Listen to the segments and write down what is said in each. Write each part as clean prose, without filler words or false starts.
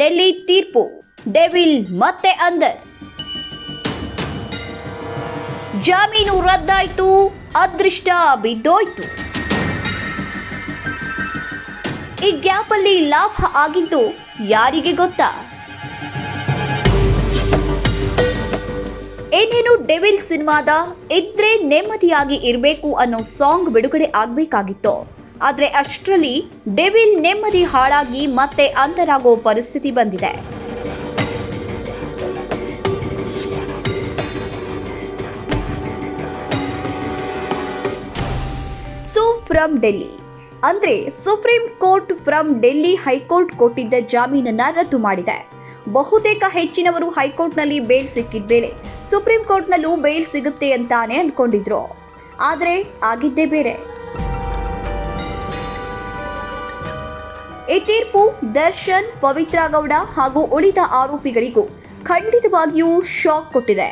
ಡೆಲ್ಲಿ ತೀರ್ಪು, ಡೆವಿಲ್ ಮತ್ತೆ ಅಂದರ್. ಜಾಮೀನು ರದ್ದಾಯ್ತು, ಅದೃಷ್ಟ ಬಿದ್ದೋಯ್ತು. ಈ ಗ್ಯಾಪಲ್ಲಿ ಲಾಭ ಆಗಿದ್ದು ಯಾರಿಗೆ ಗೊತ್ತಾ? ಏನೇನು ಡೆವಿಲ್ ಸಿನಿಮಾದ ಇದ್ರೆ ನೆಮ್ಮದಿಯಾಗಿ ಇರಬೇಕು ಅನ್ನೋ ಸಾಂಗ್ ಬಿಡುಗಡೆ ಆಗ್ಬೇಕಾಗಿತ್ತು. ಆದ್ರೆ ಅಷ್ಟರಲ್ಲಿ ಡೆವಿಲ್ ನೆಮ್ಮದಿ ಹಾಳಾಗಿ ಮತ್ತೆ ಅಂತರಾಗೋ ಪರಿಸ್ಥಿತಿ ಬಂದಿದೆ. ಸೊ ಫ್ರಮ್ ಡೆಲ್ಲಿ ಅಂದ್ರೆ supreme court from Delhi high court ಕೊಟ್ಟಿದ್ದ ಜಾಮೀನನ್ನ ರದ್ದು ಮಾಡಿದೆ. ಬಹುತೇಕ ಹೆಚ್ಚಿನವರು ಹೈಕೋರ್ಟ್ನಲ್ಲಿ ಬೇಲ್ ಸಿಕ್ಕಿದ ಮೇಲೆ ಸುಪ್ರೀಂ ಕೋರ್ಟ್ನಲ್ಲೂ ಬೇಲ್ ಸಿಗುತ್ತೆ ಅಂತಾನೆ ಅನ್ಕೊಂಡಿದ್ರು. ಆದ್ರೆ ಆಗಿದ್ದೇ ಬೇರೆ. ಈ ತೀರ್ಪು ದರ್ಶನ್, ಪವಿತ್ರ ಗೌಡ ಹಾಗೂ ಉಳಿದ ಆರೋಪಿಗಳಿಗೂ ಖಂಡಿತವಾಗಿಯೂ ಶಾಕ್ ಕೊಟ್ಟಿದೆ.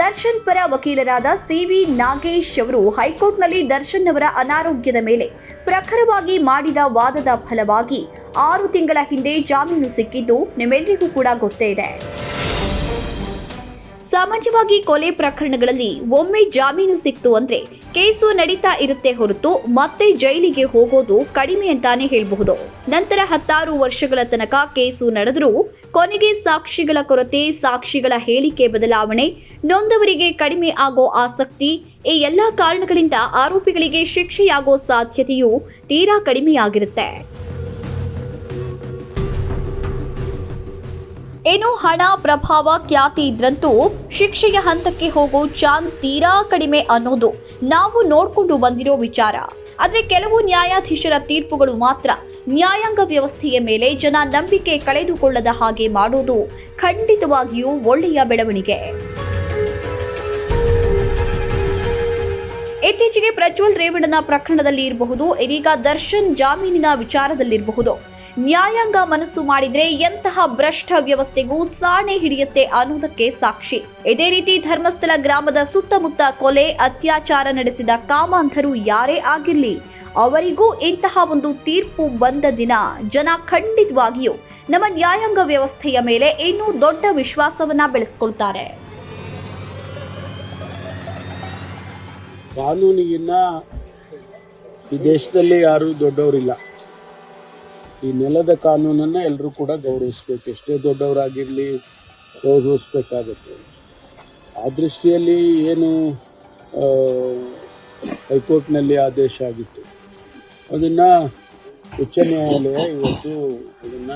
ದರ್ಶನ್ ಪರ ವಕೀಲರಾದ ಸಿ.ವಿ. ನಾಗೇಶ್ ಅವರು ಹೈಕೋರ್ಟ್ನಲ್ಲಿ ದರ್ಶನ್ ಅವರ ಅನಾರೋಗ್ಯದ ಮೇಲೆ ಪ್ರಖರವಾಗಿ ಮಾಡಿದ ವಾದದ ಫಲವಾಗಿ 6 ತಿಂಗಳ ಹಿಂದೆ ಜಾಮೀನು ಸಿಕ್ಕಿದ್ದು ನಿಮ್ಮೆಲ್ಲರಿಗೂ ಕೂಡ ಗೊತ್ತೇ ಇದೆ. ಸಾಮಾನ್ಯವಾಗಿ ಕೊಲೆ ಪ್ರಕರಣಗಳಲ್ಲಿ ಒಮ್ಮೆ ಜಾಮೀನು ಸಿಕ್ತು ಅಂದ್ರೆ ಕೇಸು ನಡೀತಾ ಇರುತ್ತೆ ಹೊರತು ಮತ್ತೆ ಜೈಲಿಗೆ ಹೋಗೋದು ಕಡಿಮೆ ಅಂತಾನೆ ಹೇಳಬಹುದು. ನಂತರ 16 ವರ್ಷಗಳ ತನಕ ಕೇಸು ನಡೆದರೂ ಕೊನೆಗೆ ಸಾಕ್ಷಿಗಳ ಕೊರತೆ, ಸಾಕ್ಷಿಗಳ ಹೇಳಿಕೆ ಬದಲಾವಣೆ, ನೊಂದವರಿಗೆ ಕಡಿಮೆ ಆಗೋ ಆಸಕ್ತಿ, ಈ ಎಲ್ಲ ಕಾರಣಗಳಿಂದ ಆರೋಪಿಗಳಿಗೆ ಶಿಕ್ಷೆಯಾಗೋ ಸಾಧ್ಯತೆಯೂ ತೀರಾ ಕಡಿಮೆಯಾಗಿರುತ್ತೆ. ಏನೋ ಹಣ, ಪ್ರಭಾವ, ಖ್ಯಾತಿ ಇದ್ರಂತೂ ಶಿಕ್ಷೆಯ ಹಂತಕ್ಕೆ ಹೋಗೋ ಚಾನ್ಸ್ ತೀರಾ ಕಡಿಮೆ ಅನ್ನೋದು ನಾವು ನೋಡ್ಕೊಂಡು ಬಂದಿರೋ ವಿಚಾರ. ಆದ್ರೆ ಕೆಲವು ನ್ಯಾಯಾಧೀಶರ ತೀರ್ಪುಗಳು ಮಾತ್ರ ನ್ಯಾಯಾಂಗ ವ್ಯವಸ್ಥೆಯ ಮೇಲೆ ಜನ ನಂಬಿಕೆ ಕಳೆದುಕೊಳ್ಳದ ಹಾಗೆ ಮಾಡೋದು ಖಂಡಿತವಾಗಿಯೂ ಒಳ್ಳೆಯ ಬೆಳವಣಿಗೆ. ಇತ್ತೀಚೆಗೆ ಪ್ರಜ್ವಲ್ ರೇವಣ್ಣನ ಪ್ರಕರಣದಲ್ಲಿ ಇರಬಹುದು, ಇದೀಗ ದರ್ಶನ್ ಜಾಮೀನಿನ ವಿಚಾರದಲ್ಲಿರಬಹುದು. ನ್ಯಾಯಾಂಗ ಮನಸ್ಸು ಮಾಡಿದ್ರೆ ಎಂತಹ ಭ್ರಷ್ಟ ವ್ಯವಸ್ಥೆಗೂ ಸಾಣೆ ಹಿಡಿಯುತ್ತೆ ಅನ್ನೋದಕ್ಕೆ ಸಾಕ್ಷಿ. ಇದೇ ರೀತಿ ಧರ್ಮಸ್ಥಳ ಗ್ರಾಮದ ಸುತ್ತಮುತ್ತ ಕೊಲೆ, ಅತ್ಯಾಚಾರ ನಡೆಸಿದ ಕಾಮಾಂಧರು ಯಾರೇ ಆಗಿರ್ಲಿ, ಅವರಿಗೂ ಇಂತಹ ಒಂದು ತೀರ್ಪು ಬಂದ ದಿನ ಜನ ಖಂಡಿತವಾಗಿಯೂ ನಮ್ಮ ನ್ಯಾಯಾಂಗ ವ್ಯವಸ್ಥೆಯ ಮೇಲೆ ಇನ್ನೂ ದೊಡ್ಡ ವಿಶ್ವಾಸವನ್ನ ಬೆಳೆಸ್ಕೊಳ್ತಾರೆ. ಕಾನೂನಿಗಿನ್ನ ಈ ದೇಶದಲ್ಲಿ ಯಾರು ದೊಡ್ಡವರಿಲ್ಲ. ಈ ನೆಲದ ಕಾನೂನನ್ನ ಎಲ್ಲರೂ ಕೂಡ ಗೌರವಿಸ್ಬೇಕು. ಎಷ್ಟೇ ದೊಡ್ಡವರಾಗಿರ್ಲಿ ಗೌರವಿಸ್ಬೇಕಾಗತ್ತೆ. ಆ ದೃಷ್ಟಿಯಲ್ಲಿ ಏನು ಹೈಕೋರ್ಟ್ನಲ್ಲಿ ಆದೇಶ ಆಗಿತ್ತು ಅದನ್ನ ಉಚ್ಚ ನ್ಯಾಯಾಲಯ ಇವತ್ತು ಅದನ್ನ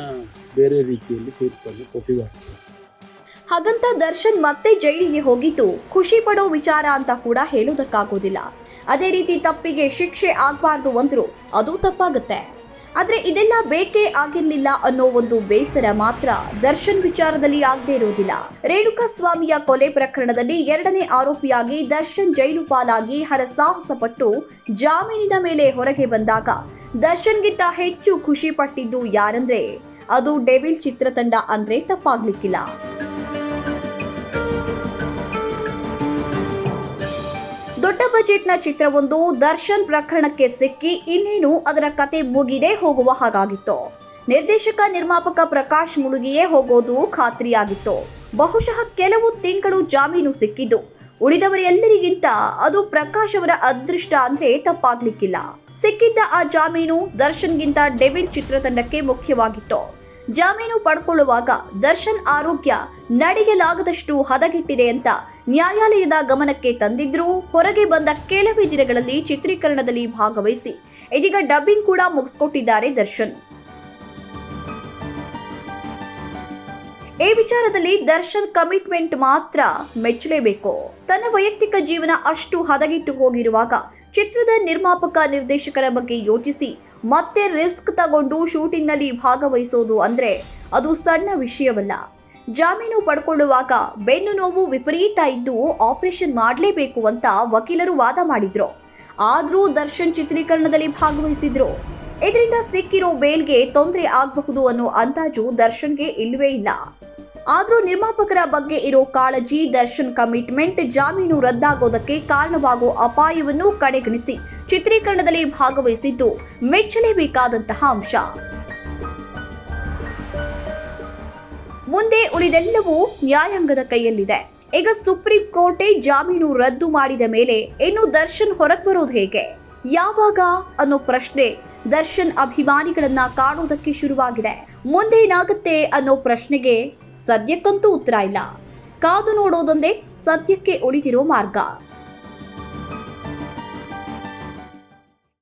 ಬೇರೆ ರೀತಿಯಲ್ಲಿ ತೀರ್ಪನ್ನು ಕೊಟ್ಟಿದ್ದಾರೆ. ಹಾಗಂತ ದರ್ಶನ್ ಮತ್ತೆ ಜೈಲಿಗೆ ಹೋಗಿದ್ದು ಖುಷಿ ಪಡೋ ವಿಚಾರ ಅಂತ ಕೂಡ ಹೇಳೋದಕ್ಕಾಗೋದಿಲ್ಲ. ಅದೇ ರೀತಿ ತಪ್ಪಿಗೆ ಶಿಕ್ಷೆ ಆಗಬಾರ್ದು ಅಂದ್ರೂ ಅದು ತಪ್ಪಾಗುತ್ತೆ. ಆದ್ರೆ ಇದೆಲ್ಲ ಬೇಕೇ ಆಗಿರ್ಲಿಲ್ಲ ಅನ್ನೋ ಒಂದು ಬೇಸರ ಮಾತ್ರ ದರ್ಶನ್ ವಿಚಾರದಲ್ಲಿ ಆಗದೇ ಇರೋದಿಲ್ಲ. ರೇಣುಕಾಸ್ವಾಮಿಯ ಕೊಲೆ ಪ್ರಕರಣದಲ್ಲಿ 2ನೇ ಆರೋಪಿಯಾಗಿ ದರ್ಶನ್ ಜೈಲು ಪಾಲಾಗಿ ಹರಸಾಹಸ ಪಟ್ಟು ಜಾಮೀನಿನ ಮೇಲೆ ಹೊರಗೆ ಬಂದಾಗ ದರ್ಶನ್ಗಿಂತ ಹೆಚ್ಚು ಖುಷಿ ಪಟ್ಟಿದ್ದು ಯಾರಂದ್ರೆ ಅದು ಡೆವಿಲ್ ಚಿತ್ರತಂಡ ಅಂದ್ರೆ ತಪ್ಪಾಗ್ಲಿಕ್ಕಿಲ್ಲ. ದೊಡ್ಡ ಬಜೆಟ್ನ ಚಿತ್ರವೊಂದು ದರ್ಶನ್ ಪ್ರಕರಣಕ್ಕೆ ಸಿಕ್ಕಿ ಇನ್ನೇನು ಅದರ ಕತೆ ಮುಗಿದೇ ಹೋಗುವ ಹಾಗಾಗಿತ್ತು. ನಿರ್ದೇಶಕ, ನಿರ್ಮಾಪಕ ಪ್ರಕಾಶ್ ಮುಳುಗಿಯೇ ಹೋಗೋದು ಖಾತ್ರಿಯಾಗಿತ್ತು. ಬಹುಶಃ ಕೆಲವು ತಿಂಗಳು ಜಾಮೀನು ಸಿಕ್ಕಿದ್ದು ಉಳಿದವರೆಲ್ಲರಿಗಿಂತ ಅದು ಪ್ರಕಾಶ್ ಅವರ ಅದೃಷ್ಟ ಅಂದ್ರೆ ತಪ್ಪಾಗ್ಲಿಕ್ಕಿಲ್ಲ. ಸಿಕ್ಕಿದ್ದ ಆ ಜಾಮೀನು ದರ್ಶನ್ಗಿಂತ ಡೆವಿಲ್ ಚಿತ್ರತಂಡಕ್ಕೆ ಮುಖ್ಯವಾಗಿತ್ತು. ಜಾಮೀನು ಪಡ್ಕೊಳ್ಳುವಾಗ ದರ್ಶನ್ ಆರೋಗ್ಯ ನಡೆಯಲಾಗದಷ್ಟು ಹದಗೆಟ್ಟಿದೆ ಅಂತ ನ್ಯಾಯಾಲಯದ ಗಮನಕ್ಕೆ ತಂದಿದ್ರು. ಹೊರಗೆ ಬಂದ ಕೆಲವೇ ದಿನಗಳಲ್ಲಿ ಚಿತ್ರೀಕರಣದಲ್ಲಿ ಭಾಗವಹಿಸಿ ಇದೀಗ ಡಬ್ಬಿಂಗ್ ಕೂಡ ಮುಗಿಸ್ಕೊಟ್ಟಿದ್ದಾರೆ ದರ್ಶನ್. ಈ ವಿಚಾರದಲ್ಲಿ ದರ್ಶನ್ ಕಮಿಟ್ಮೆಂಟ್ ಮಾತ್ರ ಮೆಚ್ಚಲೇಬೇಕು. ತನ್ನ ವೈಯಕ್ತಿಕ ಜೀವನ ಅಷ್ಟು ಹದಗೆಟ್ಟು ಹೋಗಿರುವಾಗ ಚಿತ್ರದ ನಿರ್ಮಾಪಕ, ನಿರ್ದೇಶಕರ ಬಗ್ಗೆ ಯೋಚಿಸಿ ಮತ್ತೆ ರಿಸ್ಕ್ ತಗೊಂಡು ಶೂಟಿಂಗ್ನಲ್ಲಿ ಭಾಗವಹಿಸೋದು ಅಂದ್ರೆ ಅದು ಸಣ್ಣ ವಿಷಯವಲ್ಲ. ಜಾಮೀನು ಪಡ್ಕೊಳ್ಳುವಾಗ ಬೆನ್ನು ನೋವು ವಿಪರೀತ ಇದ್ದು ಆಪರೇಷನ್ ಮಾಡಲೇಬೇಕು ಅಂತ ವಕೀಲರು ವಾದ ಮಾಡಿದ್ರು. ಆದ್ರೂ ದರ್ಶನ್ ಚಿತ್ರೀಕರಣದಲ್ಲಿ ಭಾಗವಹಿಸಿದ್ರು. ಇದರಿಂದ ಸಿಕ್ಕಿರೋ ಬೇಲ್ಗೆ ತೊಂದರೆ ಆಗಬಹುದು ಅನ್ನೋ ಅಂದಾಜು ದರ್ಶನ್ಗೆ ಇಲ್ಲವೇ ಇಲ್ಲ. ಆದರೂ ನಿರ್ಮಾಪಕರ ಬಗ್ಗೆ ಇರೋ ಕಾಳಜಿ, ದರ್ಶನ್ ಕಮಿಟ್ಮೆಂಟ್ ಜಾಮೀನು ರದ್ದಾಗೋದಕ್ಕೆ ಕಾರಣವಾಗುವ ಅಪಾಯವನ್ನು ಕಡೆಗಣಿಸಿ ಚಿತ್ರೀಕರಣದಲ್ಲಿ ಭಾಗವಹಿಸಿದ್ದು ಮೆಚ್ಚಲೇಬೇಕಾದಂತಹ ಅಂಶ. ಮುಂದೆ ಉಳಿದೆಲ್ಲವೂ ನ್ಯಾಯಾಂಗದ ಕೈಯಲ್ಲಿದೆ. ಈಗ ಸುಪ್ರೀಂ ಕೋರ್ಟೇ ಜಾಮೀನು ರದ್ದು ಮಾಡಿದ ಮೇಲೆ ಇನ್ನು ದರ್ಶನ್ ಹೊರಗೆ ಬರೋದು ಹೇಗೆ, ಯಾವಾಗ ಅನ್ನೋ ಪ್ರಶ್ನೆ ದರ್ಶನ್ ಅಭಿಮಾನಿಗಳನ್ನ ಕಾಡೋದಕ್ಕೆ ಶುರುವಾಗಿದೆ. ಮುಂದೆ ಏನಾಗುತ್ತೆ ಅನ್ನೋ ಪ್ರಶ್ನೆಗೆ ಸದ್ಯಕ್ಕಂತೂ ಉತ್ತರ ಇಲ್ಲ. ಕಾದು ನೋಡೋದೊಂದೇ ಸದ್ಯಕ್ಕೆ ಉಳಿದಿರೋ ಮಾರ್ಗ.